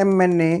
MNA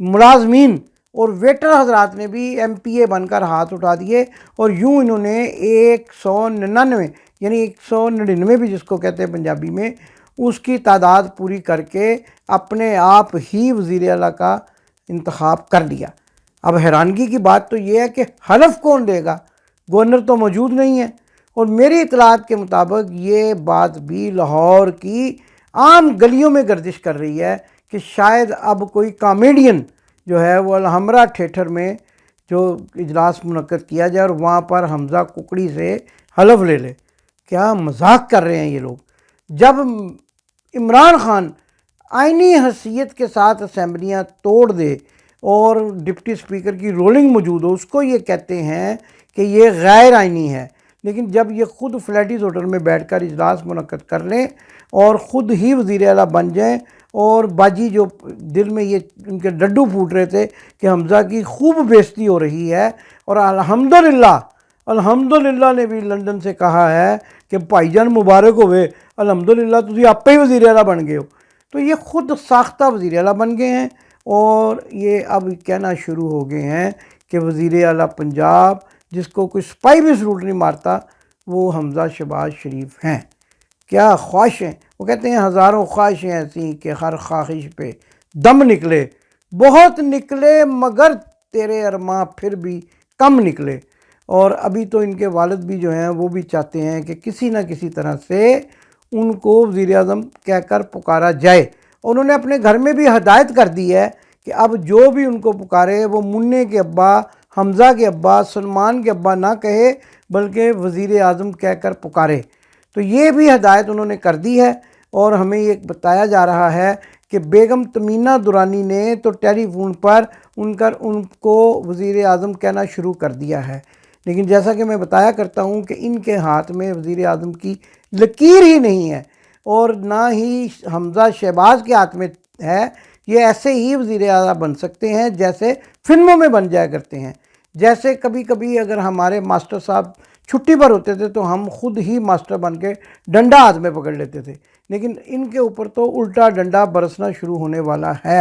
ملازمین اور waiter حضرات نے بھی ایم پی اے بن کر ہاتھ اٹھا دیے، اور یوں انہوں نے 199 یعنی 199 بھی جس کو کہتے ہیں پنجابی میں، اس کی تعداد پوری کر کے اپنے آپ ہی وزیر اعلیٰ کا انتخاب کر لیا۔ اب حیرانگی کی بات تو یہ ہے کہ حلف کون دے گا؟ گورنر تو موجود نہیں ہے، اور میری اطلاعات کے مطابق یہ بات بھی لاہور کی عام گلیوں میں گردش کر رہی ہے کہ شاید اب کوئی کامیڈین جو ہے وہ الحمرا تھیٹر میں جو اجلاس منعقد کیا جائے اور وہاں پر حمزہ ککڑی سے حلف لے لے۔ کیا مذاق کر رہے ہیں یہ لوگ؟ جب عمران خان آئینی حیثیت کے ساتھ اسمبلیاں توڑ دے اور ڈپٹی اسپیکر کی رولنگ موجود ہو، اس کو یہ کہتے ہیں کہ یہ غیر آئینی ہے، لیکن جب یہ خود فلیٹیز ہوٹل میں بیٹھ کر اجلاس منعقد کر لیں اور خود ہی وزیر اعلیٰ بن جائیں، اور باجی جو دل میں یہ ان کے ڈڈو پھوٹ رہے تھے کہ حمزہ کی خوب بےزتی ہو رہی ہے، اور الحمدللہ نے بھی لندن سے کہا ہے کہ بھائی جان مبارک ہوئے، الحمدللہ تسی آپ ہی وزیر اعلیٰ بن گئے ہو، تو یہ خود ساختہ وزیر اعلیٰ بن گئے ہیں، اور یہ اب کہنا شروع ہو گئے ہیں کہ وزیر اعلیٰ پنجاب جس کو کوئی سپاہی بھی سلوٹ نہیں مارتا وہ حمزہ شہباز شریف ہیں۔ کیا خواہشیں! وہ کہتے ہیں ہزاروں خواہشیں ایسی کہ ہر خواہش پہ دم نکلے، بہت نکلے مگر تیرے ارماں پھر بھی کم نکلے۔ اور ابھی تو ان کے والد بھی جو ہیں وہ بھی چاہتے ہیں کہ کسی نہ کسی طرح سے ان کو وزیر اعظم کہہ کر پکارا جائے۔ انہوں نے اپنے گھر میں بھی ہدایت کر دی ہے کہ اب جو بھی ان کو پکارے وہ منع کے ابا، حمزہ کے ابا، سلمان کے ابا نہ کہے بلکہ وزیر اعظم کہہ کر پکارے۔ تو یہ بھی ہدایت انہوں نے کر دی ہے، اور ہمیں یہ بتایا جا رہا ہے کہ بیگم تمینہ دورانی نے تو ٹیلی فون پر ان کو وزیر اعظم کہنا شروع کر دیا ہے، لیکن جیسا کہ میں بتایا کرتا ہوں کہ ان کے ہاتھ میں وزیر اعظم کی لکیر ہی نہیں ہے، اور نہ ہی حمزہ شہباز کے ہاتھ میں ہے۔ یہ ایسے ہی وزیر اعلیٰ بن سکتے ہیں جیسے فلموں میں بن جایا کرتے ہیں، جیسے کبھی کبھی اگر ہمارے ماسٹر صاحب چھٹی پر ہوتے تھے تو ہم خود ہی ماسٹر بن کے ڈنڈا ہاتھ میں پکڑ لیتے تھے، لیکن ان کے اوپر تو الٹا ڈنڈا برسنا شروع ہونے والا ہے۔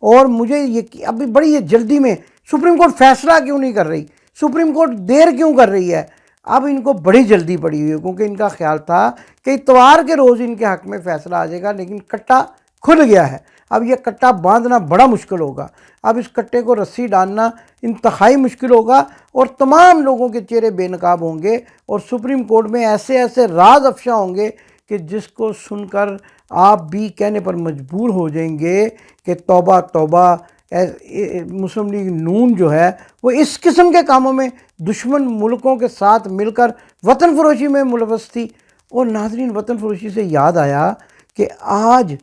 اور مجھے یہ ابھی بڑی جلدی میں سپریم کورٹ فیصلہ کیوں نہیں کر رہی، سپریم کورٹ دیر کیوں کر رہی ہے؟ اب ان کو بڑی جلدی پڑی ہوئی ہے، کیونکہ ان کا خیال تھا کہ اتوار کے روز ان کے حق میں فیصلہ آ جائے گا، لیکن کٹا کھل گیا ہے۔ اب یہ کٹا باندھنا بڑا مشکل ہوگا، اب اس کٹے کو رسی ڈالنا انتہائی مشکل ہوگا، اور تمام لوگوں کے چہرے بے نقاب ہوں گے، اور سپریم کورٹ میں ایسے ایسے راز افشا ہوں گے کہ جس کو سن کر آپ بھی کہنے پر مجبور ہو جائیں گے کہ توبہ توبہ، مسلم لیگ نون جو ہے وہ اس قسم کے کاموں میں دشمن ملکوں کے ساتھ مل کر وطن فروشی میں ملوث تھی۔ اور ناظرین، وطن فروشی سے یاد آیا کہ آج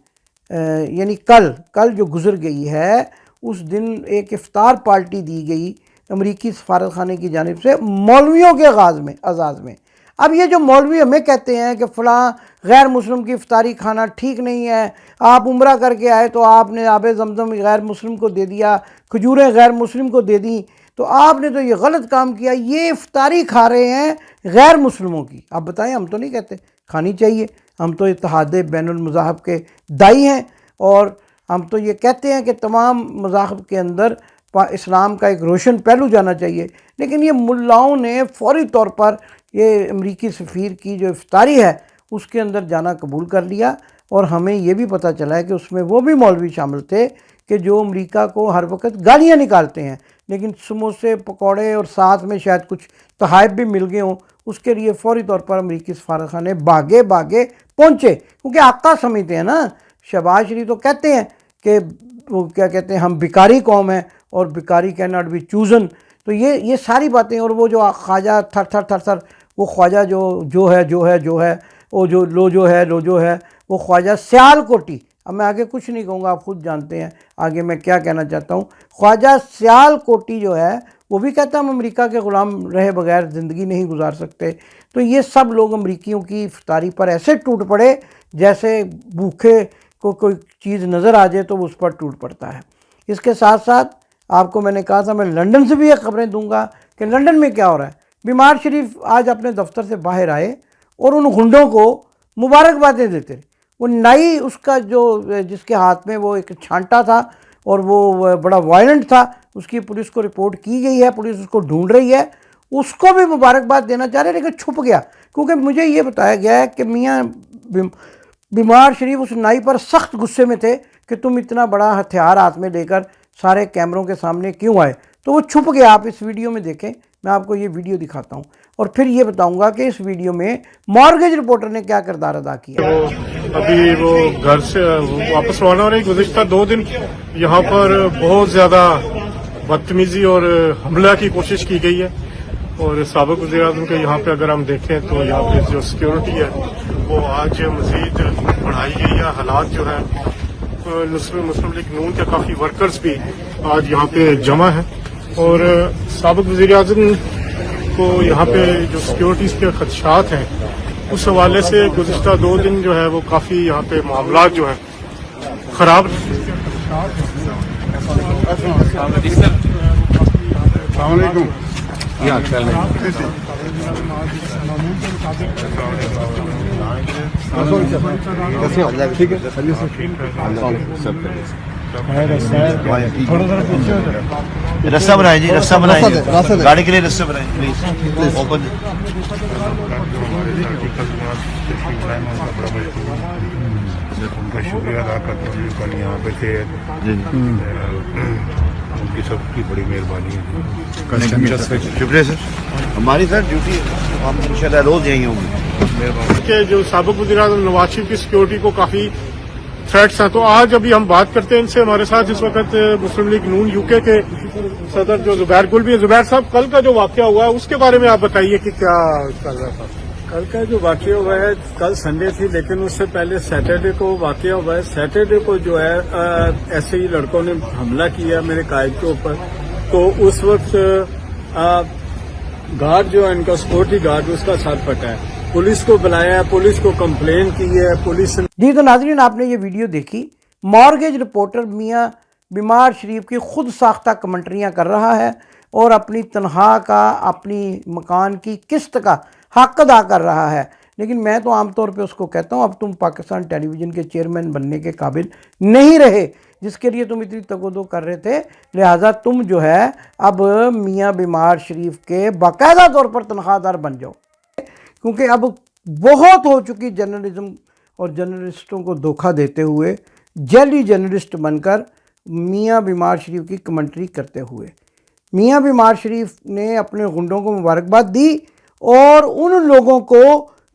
یعنی کل جو گزر گئی ہے، اس دن ایک افطار پارٹی دی گئی امریکی سفارت خانے کی جانب سے مولویوں کے اعزاز میں۔ اب یہ جو مولوی ہمیں کہتے ہیں کہ فلاں غیر مسلم کی افطاری کھانا ٹھیک نہیں ہے، آپ عمرہ کر کے آئے تو آپ نے آب زمزم غیر مسلم کو دے دیا، کھجوریں غیر مسلم کو دے دیں، تو آپ نے تو یہ غلط کام کیا، یہ افطاری کھا رہے ہیں غیر مسلموں کی۔ آپ بتائیں، ہم تو نہیں کہتے کھانی چاہیے، ہم تو اتحاد بین المذاہب کے دائی ہیں، اور ہم تو یہ کہتے ہیں کہ تمام مذاہب کے اندر اسلام کا ایک روشن پہلو جانا چاہیے، لیکن یہ ملاؤں نے فوری طور پر یہ امریکی سفیر کی جو افطاری ہے اس کے اندر جانا قبول کر لیا، اور ہمیں یہ بھی پتہ چلا ہے کہ اس میں وہ بھی مولوی شامل تھے کہ جو امریکہ کو ہر وقت گالیاں نکالتے ہیں، لیکن سموسے پکوڑے اور ساتھ میں شاید کچھ تحائف بھی مل گئے ہوں، اس کے لیے فوری طور پر امریکی سفارت خانے بھاگے پہنچے، کیونکہ آقا سمجھتے ہیں نا۔ شہباز شریف تو کہتے ہیں کہ وہ کیا کہتے ہیں، ہم بیکاری قوم ہیں، اور بیکاری کین ناٹ بی چوزن، تو یہ ساری باتیں، اور وہ جو خواجہ تھر وہ خواجہ جو ہے وہ جو ہے وہ خواجہ سیال کوٹی، اب میں آگے کچھ نہیں کہوں گا، آپ خود جانتے ہیں آگے میں کیا کہنا چاہتا ہوں۔ خواجہ سیال کوٹی جو ہے وہ بھی کہتا ہے ہم امریکہ کے غلام رہے بغیر زندگی نہیں گزار سکتے۔ تو یہ سب لوگ امریکیوں کی افطاری پر ایسے ٹوٹ پڑے جیسے بھوکے کو کوئی چیز نظر آ جائے تو وہ اس پر ٹوٹ پڑتا ہے۔ اس کے ساتھ ساتھ آپ کو میں نے کہا تھا میں لندن سے بھی یہ خبریں دوں گا کہ لندن میں کیا ہو رہا ہے۔ بیمار شریف آج اپنے دفتر سے باہر آئے اور ان گنڈوں کو مبارکبادیں دیتے رہے۔ وہ نائی اس کا جو جس کے ہاتھ میں وہ ایک چھانٹا تھا، اور وہ بڑا وائلنٹ تھا، اس کی پولیس کو رپورٹ کی گئی ہے، پولیس اس کو ڈھونڈ رہی ہے، اس کو بھی مبارکباد دینا چاہ رہے ہیں، لیکن چھپ گیا، کیونکہ مجھے یہ بتایا گیا ہے کہ میاں بیمار شریف اس نائی پر سخت غصے میں تھے کہ تم اتنا بڑا ہتھیار ہاتھ میں لے کر سارے کیمروں کے سامنے کیوں آئے، تو وہ چھپ گیا۔ آپ اس ویڈیو میں دیکھیں، میں آپ کو یہ ویڈیو دکھاتا ہوں اور پھر یہ بتاؤں گا کہ اس ویڈیو میں مارگیج رپورٹر نے کیا کردار ادا کیا۔ ابھی وہ گھر سے واپس روانہ ہو رہی، گزشتہ 2 دن یہاں پر بہت زیادہ بدتمیزی اور حملہ کی کوشش کی گئی ہے، اور سابق وزیر اعظم کے یہاں پہ اگر ہم دیکھیں تو یہاں پہ جو سیکیورٹی ہے وہ آج مزید بڑھائی گئی ہے۔ حالات جو ہے مسلم لیگ نون کے کافی ورکرز بھی آج یہاں پہ جمع ہیں، اور سابق وزیر اعظم کو یہاں پہ جو سیکیورٹیز کے خدشات ہیں اس حوالے سے گزشتہ 2 دن جو ہے وہ کافی یہاں پہ معاملات جو ہیں خراب۔ السلام علیکم۔ رستہ بنائیں جی، رستہ بنائیں، گاڑی کے لیے رستہ بنائیں پلیز، اوپن۔ ان کا شکریہ ادا کرتا ہوں، کل یہاں پہ تھے، ان کی سب کی بڑی مہربانی ہے۔ شکریہ سر، ہماری سر ڈیوٹی ہے، ہم انشاءاللہ روز یہیں ہوں گے۔ کہ جو سابق وزیر اعظم نواز شریف کی سیکیورٹی کو کافی تھریٹس ہیں، تو آج ابھی ہم بات کرتے ہیں ان سے۔ ہمارے ساتھ اس وقت مسلم لیگ نون یو کے صدر جو زبیر گل بھی ہے۔ زبیر صاحب، کل کا جو واقعہ ہوا ہے اس کے بارے میں آپ بتائیے کہ کیا چل رہا تھا؟ کل کا جو واقعہ ہوا ہے، کل سنڈے تھی لیکن اس سے پہلے سیٹرڈے کو واقعہ ہوا ہے۔ سیٹرڈے کو جو ہے ایسے ہی لڑکوں نے حملہ کیا میرے قائد کے اوپر، تو اس وقت گارڈ جو ہے ان کا سیکورٹی گارڈ، اس کا سر پھٹا ہے، پولیس کو بلایا ہے، پولیس کو کمپلین کی ہے، پولیس نے جی تو ناظرین، آپ نے یہ ویڈیو دیکھی، مارگیج رپورٹر میاں بیمار شریف کی خود ساختہ کمنٹریاں کر رہا ہے اور اپنی تنخواہ کا، اپنی مکان کی قسط کا حق ادا کر رہا ہے، لیکن میں تو عام طور پہ اس کو کہتا ہوں اب تم پاکستان ٹیلی ویژن کے چیئرمین بننے کے قابل نہیں رہے، جس کے لیے تم اتنی تگ و دو کر رہے تھے، لہٰذا تم جو ہے اب میاں بیمار شریف کے باقاعدہ طور پر تنخواہ دار بن جاؤ، کیونکہ اب بہت ہو چکی جرنلزم اور جرنلسٹوں کو دھوکہ دیتے ہوئے، جعلی جرنلسٹ بن کر میاں بیمار شریف کی کمنٹری کرتے ہوئے۔ میاں بیمار شریف نے اپنے غنڈوں کو مبارکباد دی اور ان لوگوں کو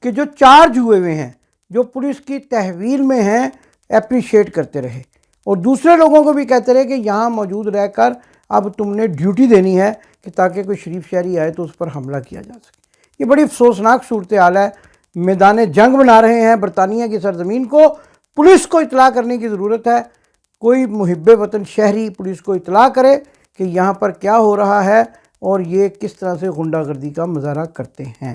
کہ جو چارج ہوئے ہیں، جو پولیس کی تحویل میں ہیں، اپریشیٹ کرتے رہے، اور دوسرے لوگوں کو بھی کہتے رہے کہ یہاں موجود رہ کر اب تم نے ڈیوٹی دینی ہے کہ تاکہ کوئی شریف شہری آئے تو اس پر حملہ کیا جا سکے۔ یہ بڑی افسوسناک صورتحال ہے۔ میدان جنگ بنا رہے ہیں برطانیہ کی سرزمین کو، پولیس کو اطلاع کرنے کی ضرورت ہے، کوئی محب وطن شہری پولیس کو اطلاع کرے کہ یہاں پر کیا ہو رہا ہے اور یہ کس طرح سے غنڈہ گردی کا مظاہرہ کرتے ہیں۔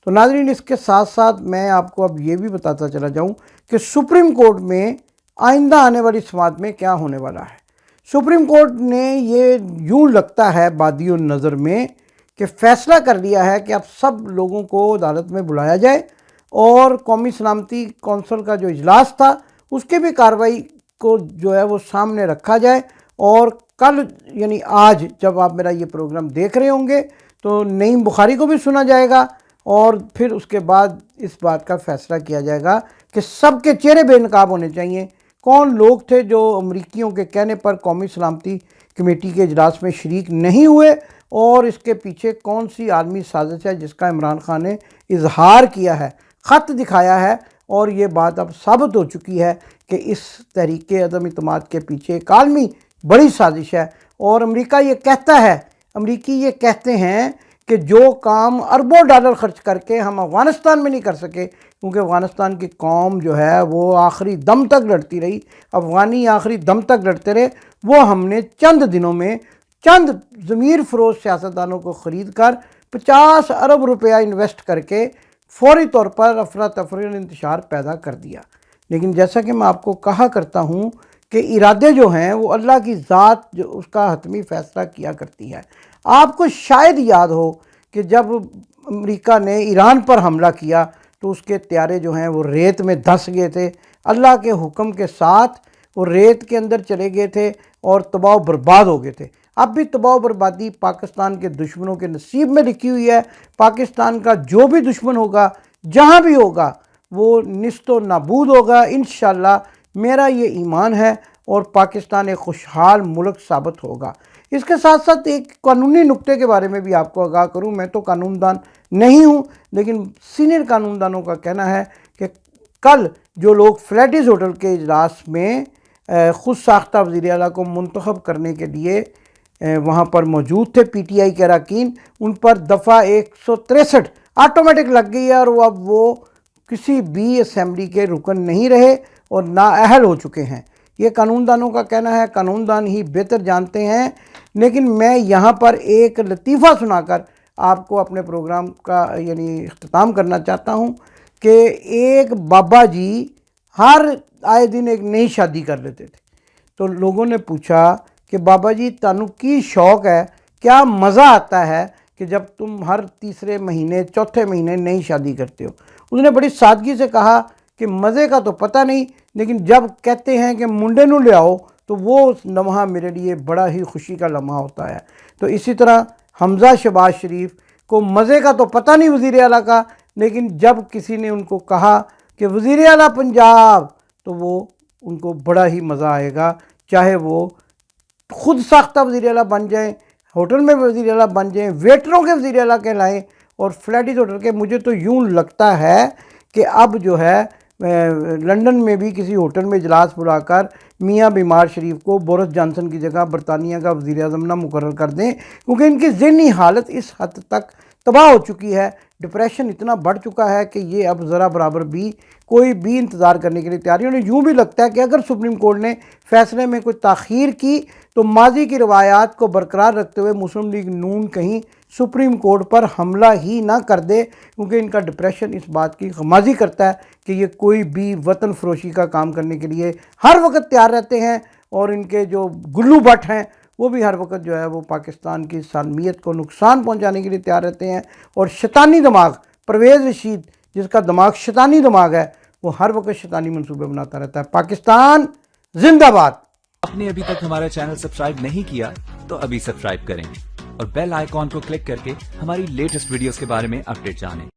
تو ناظرین، اس کے ساتھ ساتھ میں آپ کو اب یہ بھی بتاتا چلا جاؤں کہ سپریم کورٹ میں آئندہ آنے والی سماعت میں کیا ہونے والا ہے۔ سپریم کورٹ نے یہ یوں لگتا ہے بادی النظر میں کہ فیصلہ کر لیا ہے کہ اب سب لوگوں کو عدالت میں بلایا جائے اور قومی سلامتی کونسل کا جو اجلاس تھا اس کے بھی کارروائی کو جو ہے وہ سامنے رکھا جائے، اور کل یعنی آج جب آپ میرا یہ پروگرام دیکھ رہے ہوں گے تو نعیم بخاری کو بھی سنا جائے گا، اور پھر اس کے بعد اس بات کا فیصلہ کیا جائے گا کہ سب کے چہرے بے نقاب ہونے چاہیے، کون لوگ تھے جو امریکیوں کے کہنے پر قومی سلامتی کمیٹی کے اجلاس میں شریک نہیں ہوئے، اور اس کے پیچھے کون سی عالمی سازش ہے جس کا عمران خان نے اظہار کیا ہے، خط دکھایا ہے، اور یہ بات اب ثابت ہو چکی ہے کہ اس تحریک عدم اعتماد کے پیچھے ایک عالمی بڑی سازش ہے۔ اور امریکہ یہ کہتا ہے، امریکی یہ کہتے ہیں کہ جو کام اربوں ڈالر خرچ کر کے ہم افغانستان میں نہیں کر سکے، کیونکہ افغانستان کی قوم جو ہے وہ آخری دم تک لڑتی رہی، افغانی آخری دم تک لڑتے رہے، وہ ہم نے چند دنوں میں چند ضمیر فروز سیاستدانوں کو خرید کر 50 ارب روپیہ انویسٹ کر کے فوری طور پر افراتفری اور انتشار پیدا کر دیا۔ لیکن جیسا کہ میں آپ کو کہا کرتا ہوں کہ ارادے جو ہیں وہ اللہ کی ذات جو اس کا حتمی فیصلہ کیا کرتی ہے۔ آپ کو شاید یاد ہو کہ جب امریکہ نے ایران پر حملہ کیا تو اس کے طیارے جو ہیں وہ ریت میں دھس گئے تھے، اللہ کے حکم کے ساتھ وہ ریت کے اندر چلے گئے تھے، اور تباہ و برباد ہو گئے تھے. اب بھی تباہ و بربادی پاکستان کے دشمنوں کے نصیب میں لکھی ہوئی ہے. پاکستان کا جو بھی دشمن ہوگا جہاں بھی ہوگا وہ نیست و نابود ہوگا انشاءاللہ. میرا یہ ایمان ہے اور پاکستان ایک خوشحال ملک ثابت ہوگا. اس کے ساتھ ساتھ ایک قانونی نکتے کے بارے میں بھی آپ کو آگاہ کروں. میں تو قانون دان نہیں ہوں لیکن سینئر قانون دانوں کا کہنا ہے کہ کل جو لوگ فلیٹیز ہوٹل کے اجلاس میں خود ساختہ وزیر اعلیٰ کو منتخب کرنے کے لیے وہاں پر موجود تھے پی ٹی آئی کے اراکین، ان پر دفعہ 163 آٹومیٹک لگ گئی ہے اور وہ کسی بھی اسمبلی کے رکن نہیں رہے اور نااہل ہو چکے ہیں. یہ قانون دانوں کا کہنا ہے، قانون دان ہی بہتر جانتے ہیں. لیکن میں یہاں پر ایک لطیفہ سنا کر آپ کو اپنے پروگرام کا اختتام کرنا چاہتا ہوں کہ ایک بابا جی ہر آئے دن ایک نئی شادی کر لیتے تھے. تو لوگوں نے پوچھا کہ بابا جی تانوں کی شوق ہے، کیا مزہ آتا ہے کہ جب تم ہر تیسرے مہینے چوتھے مہینے نئی شادی کرتے ہو؟ اس نے بڑی سادگی سے کہا کہ مزے کا تو پتہ نہیں، لیکن جب کہتے ہیں کہ منڈے نو لے آؤ تو وہ لمحہ میرے لیے بڑا ہی خوشی کا لمحہ ہوتا ہے. تو اسی طرح حمزہ شہباز شریف کو مزے کا تو پتہ نہیں وزیر اعلیٰ کا، لیکن جب کسی نے ان کو کہا کہ وزیر اعلیٰ پنجاب تو وہ ان کو بڑا ہی مزہ آئے گا، چاہے وہ خود ساختہ وزیر اعلیٰ بن جائیں، ہوٹل میں وزیر اعلیٰ بن جائیں، ویٹروں کے وزیر اعلیٰ کہلائیں اور فلیٹیز ہوٹل کے. مجھے تو یوں لگتا ہے کہ اب جو ہے لنڈن میں بھی کسی ہوٹل میں اجلاس بلا کر میاں بیمار شریف کو بورس جانسن کی جگہ برطانیہ کا وزیر اعظم نہ مقرر کر دیں، کیونکہ ان کی ذہنی حالت اس حد تک تباہ ہو چکی ہے، ڈپریشن اتنا بڑھ چکا ہے کہ یہ اب ذرا برابر بھی کوئی بھی انتظار کرنے کے لیے تیار نہیں. انہیں یوں بھی لگتا ہے کہ اگر سپریم کورٹ نے فیصلے میں کوئی تاخیر کی تو ماضی کی روایات کو برقرار رکھتے ہوئے مسلم لیگ نون کہیں سپریم کورٹ پر حملہ ہی نہ کر دے، کیونکہ ان کا ڈپریشن اس بات کی غمازی کرتا ہے کہ یہ کوئی بھی وطن فروشی کا کام کرنے کے لیے ہر وقت تیار رہتے ہیں، اور ان کے جو گلو بٹ ہیں وہ بھی ہر وقت جو ہے وہ پاکستان کی سالمیت کو نقصان پہنچانے کے لیے تیار رہتے ہیں. اور شیطانی دماغ پرویز رشید جس کا دماغ شیطانی دماغ ہے وہ ہر وقت شیطانی منصوبے بناتا رہتا ہے. پاکستان زندہ باد. آپ نے ابھی تک ہمارا چینل سبسکرائب نہیں کیا تو ابھی سبسکرائب کریں اور بیل آئیکن کو کلک کر کے ہماری لیٹسٹ ویڈیوز کے بارے میں اپڈیٹ جانیں.